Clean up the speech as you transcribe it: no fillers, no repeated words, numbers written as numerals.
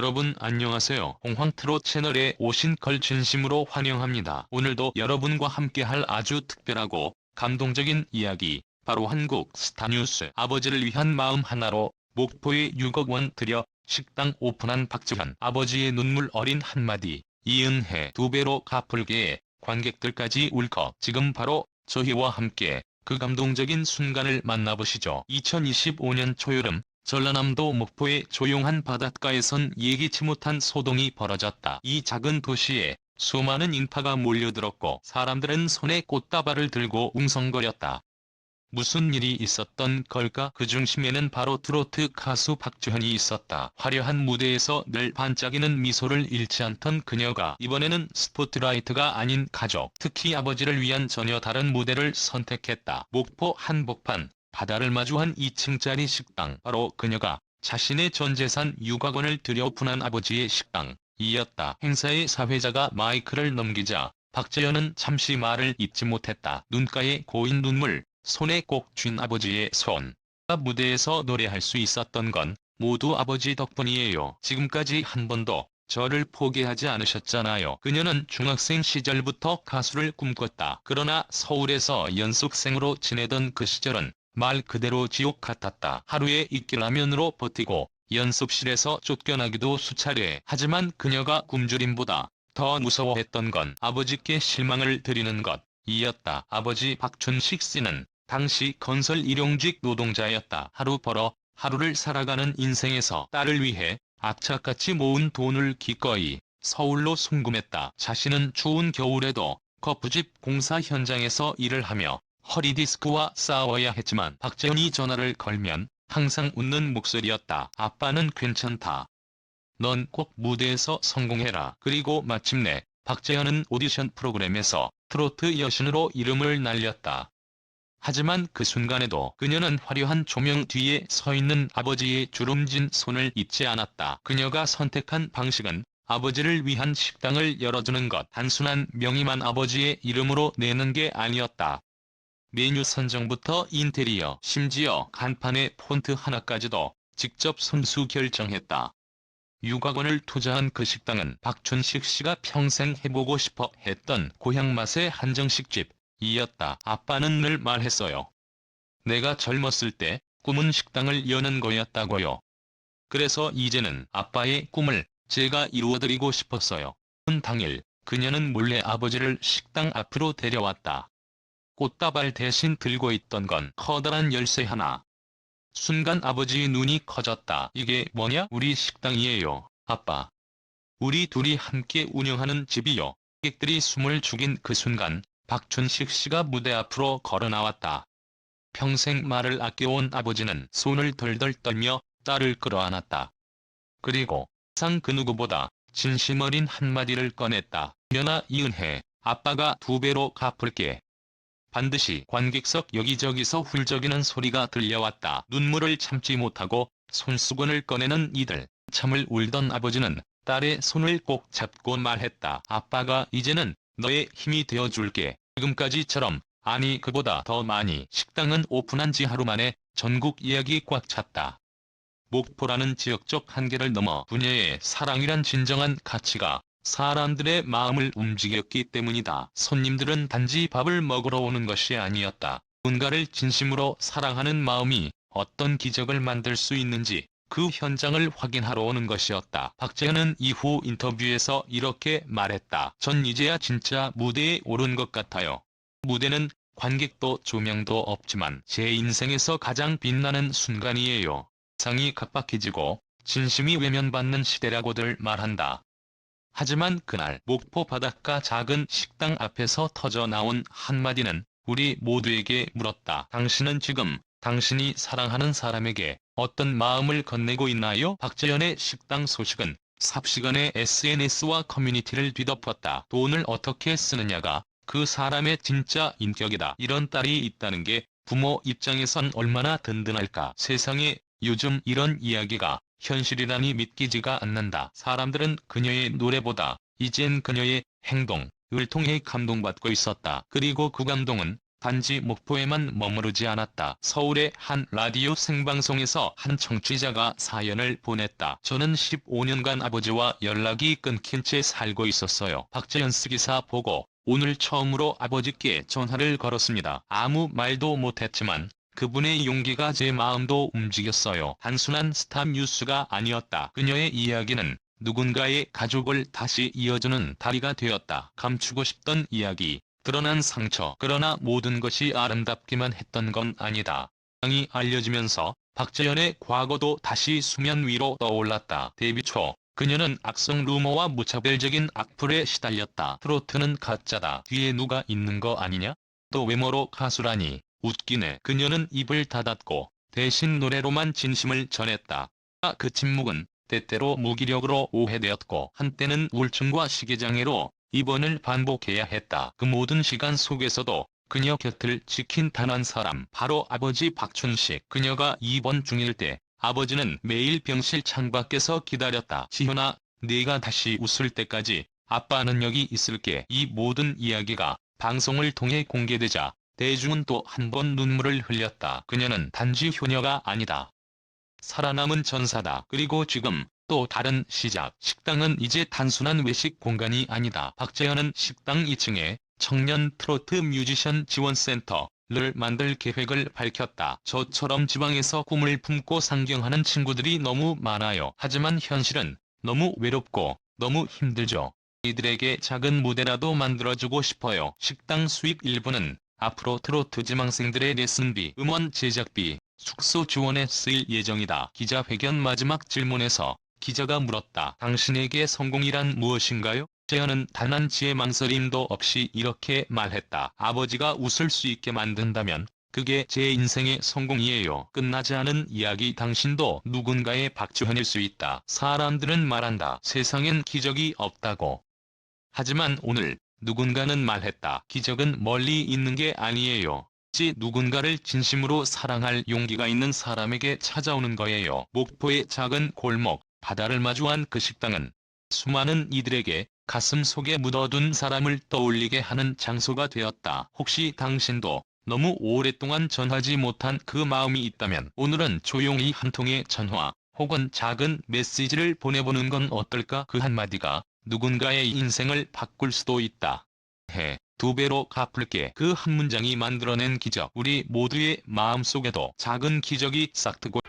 여러분 안녕하세요. 홍황트롯 채널에 오신 걸 진심으로 환영합니다. 오늘도 여러분과 함께할 아주 특별하고 감동적인 이야기, 바로 한국 스타뉴스. 아버지를 위한 마음 하나로 목포에 6억 원 들여 식당 오픈한 박지현. 아버지의 눈물 어린 한마디, 이은혜 2배로 갚을게에 관객들까지 울컥. 지금 바로 저희와 함께 그 감동적인 순간을 만나보시죠. 2025년 초여름, 전라남도 목포의 조용한 바닷가에선 예기치 못한 소동이 벌어졌다. 이 작은 도시에 수많은 인파가 몰려들었고 사람들은 손에 꽃다발을 들고 웅성거렸다. 무슨 일이 있었던 걸까? 그 중심에는 바로 트로트 가수 박지현이 있었다. 화려한 무대에서 늘 반짝이는 미소를 잃지 않던 그녀가 이번에는 스포트라이트가 아닌 가족, 특히 아버지를 위한 전혀 다른 무대를 선택했다. 목포 한복판, 바다를 마주한 2층짜리 식당. 바로 그녀가 자신의 전 재산 6억 원을 들여 오픈한 아버지의 식당이었다. 행사의 사회자가 마이크를 넘기자 박지현은 잠시 말을 잇지 못했다. 눈가에 고인 눈물, 손에 꼭 쥔 아버지의 손. 무대에서 노래할 수 있었던 건 모두 아버지 덕분이에요. 지금까지 한 번도 저를 포기하지 않으셨잖아요. 그녀는 중학생 시절부터 가수를 꿈꿨다. 그러나 서울에서 연습생으로 지내던 그 시절은 말 그대로 지옥 같았다. 하루에 이끼라면으로 버티고 연습실에서 쫓겨나기도 수차례. 하지만 그녀가 굶주림보다 더 무서워했던 건 아버지께 실망을 드리는 것이었다. 아버지 박춘식 씨는 당시 건설 일용직 노동자였다. 하루 벌어 하루를 살아가는 인생에서 딸을 위해 악착같이 모은 돈을 기꺼이 서울로 송금했다. 자신은 추운 겨울에도 거푸집 공사 현장에서 일을 하며 허리디스크와 싸워야 했지만 박지현이 전화를 걸면 항상 웃는 목소리였다. 아빠는 괜찮다. 넌 꼭 무대에서 성공해라. 그리고 마침내 박지현은 오디션 프로그램에서 트로트 여신으로 이름을 날렸다. 하지만 그 순간에도 그녀는 화려한 조명 뒤에 서 있는 아버지의 주름진 손을 잊지 않았다. 그녀가 선택한 방식은 아버지를 위한 식당을 열어주는 것. 단순한 명의만 아버지의 이름으로 내는 게 아니었다. 메뉴 선정부터 인테리어, 심지어 간판의 폰트 하나까지도 직접 손수 결정했다. 6억 원을 투자한 그 식당은 박춘식 씨가 평생 해보고 싶어 했던 고향 맛의 한정식집이었다. 아빠는 늘 말했어요. 내가 젊었을 때 꿈은 식당을 여는 거였다고요. 그래서 이제는 아빠의 꿈을 제가 이루어드리고 싶었어요. 당일, 그녀는 몰래 아버지를 식당 앞으로 데려왔다. 꽃다발 대신 들고 있던 건 커다란 열쇠 하나. 순간 아버지의 눈이 커졌다. 이게 뭐냐? 우리 식당이에요, 아빠. 우리 둘이 함께 운영하는 집이요. 관객들이 숨을 죽인 그 순간 박춘식 씨가 무대 앞으로 걸어 나왔다. 평생 말을 아껴온 아버지는 손을 덜덜 떨며 딸을 끌어안았다. 그리고 세상 그 누구보다 진심 어린 한마디를 꺼냈다. 연아 이은혜, 아빠가 2배로 갚을게. 반드시. 관객석 여기저기서 훌쩍이는 소리가 들려왔다. 눈물을 참지 못하고 손수건을 꺼내는 이들. 참을 울던 아버지는 딸의 손을 꼭 잡고 말했다. 아빠가 이제는 너의 힘이 되어줄게. 지금까지처럼, 아니 그보다 더 많이. 식당은 오픈한 지 하루 만에 전국 예약이 꽉 찼다. 목포라는 지역적 한계를 넘어 부녀의 사랑이란 진정한 가치가 사람들의 마음을 움직였기 때문이다. 손님들은 단지 밥을 먹으러 오는 것이 아니었다. 누군가를 진심으로 사랑하는 마음이 어떤 기적을 만들 수 있는지 그 현장을 확인하러 오는 것이었다. 박지현은 이후 인터뷰에서 이렇게 말했다. 전 이제야 진짜 무대에 오른 것 같아요. 무대는 관객도 조명도 없지만 제 인생에서 가장 빛나는 순간이에요. 세상이 각박해지고 진심이 외면받는 시대라고들 말한다. 하지만 그날 목포 바닷가 작은 식당 앞에서 터져나온 한마디는 우리 모두에게 물었다. 당신은 지금 당신이 사랑하는 사람에게 어떤 마음을 건네고 있나요? 박지현의 식당 소식은 삽시간에 SNS와 커뮤니티를 뒤덮었다. 돈을 어떻게 쓰느냐가 그 사람의 진짜 인격이다. 이런 딸이 있다는 게 부모 입장에선 얼마나 든든할까. 세상에 요즘 이런 이야기가 현실이라니 믿기지가 않는다. 사람들은 그녀의 노래보다 이젠 그녀의 행동을 통해 감동받고 있었다. 그리고 그 감동은 단지 목포에만 머무르지 않았다. 서울의 한 라디오 생방송에서 한 청취자가 사연을 보냈다. 저는 15년간 아버지와 연락이 끊긴 채 살고 있었어요. 박재현스 기사 보고 오늘 처음으로 아버지께 전화를 걸었습니다. 아무 말도 못했지만 그분의 용기가 제 마음도 움직였어요. 단순한 스타 뉴스가 아니었다. 그녀의 이야기는 누군가의 가족을 다시 이어주는 다리가 되었다. 감추고 싶던 이야기, 드러난 상처. 그러나 모든 것이 아름답기만 했던 건 아니다. 이 알려지면서 박재현의 과거도 다시 수면 위로 떠올랐다. 데뷔 초 그녀는 악성 루머와 무차별적인 악플에 시달렸다. 트로트는 가짜다. 뒤에 누가 있는 거 아니냐? 또 외모로 가수라니. 웃기네. 그녀는 입을 닫았고 대신 노래로만 진심을 전했다. 그 침묵은 때때로 무기력으로 오해되었고 한때는 우울증과 시기장애로 입원을 반복해야 했다. 그 모든 시간 속에서도 그녀 곁을 지킨 단 한 사람, 바로 아버지 박춘식. 그녀가 입원 중일 때 아버지는 매일 병실 창밖에서 기다렸다. 지현아, 네가 다시 웃을 때까지 아빠는 여기 있을게. 이 모든 이야기가 방송을 통해 공개되자 대중은 또 한 번 눈물을 흘렸다. 그녀는 단지 효녀가 아니다. 살아남은 전사다. 그리고 지금 또 다른 시작. 식당은 이제 단순한 외식 공간이 아니다. 박재현은 식당 2층에 청년 트로트 뮤지션 지원센터를 만들 계획을 밝혔다. 저처럼 지방에서 꿈을 품고 상경하는 친구들이 너무 많아요. 하지만 현실은 너무 외롭고 너무 힘들죠. 이들에게 작은 무대라도 만들어주고 싶어요. 식당 수익 일부는 앞으로 트로트 지망생들의 레슨비, 음원 제작비, 숙소 지원에 쓰일 예정이다. 기자회견 마지막 질문에서 기자가 물었다. 당신에게 성공이란 무엇인가요? 재현은 단 한치의 망설임도 없이 이렇게 말했다. 아버지가 웃을 수 있게 만든다면 그게 제 인생의 성공이에요. 끝나지 않은 이야기. 당신도 누군가의 박지현일 수 있다. 사람들은 말한다. 세상엔 기적이 없다고. 하지만 오늘 누군가는 말했다. 기적은 멀리 있는 게 아니에요. 누군가를 진심으로 사랑할 용기가 있는 사람에게 찾아오는 거예요. 목포의 작은 골목, 바다를 마주한 그 식당은 수많은 이들에게 가슴 속에 묻어둔 사람을 떠올리게 하는 장소가 되었다. 혹시 당신도 너무 오랫동안 전하지 못한 그 마음이 있다면 오늘은 조용히 한 통의 전화 혹은 작은 메시지를 보내보는 건 어떨까? 그 한마디가 누군가의 인생을 바꿀 수도 있다. 2배로 갚을게. 그 한 문장이 만들어낸 기적. 우리 모두의 마음속에도 작은 기적이 싹트고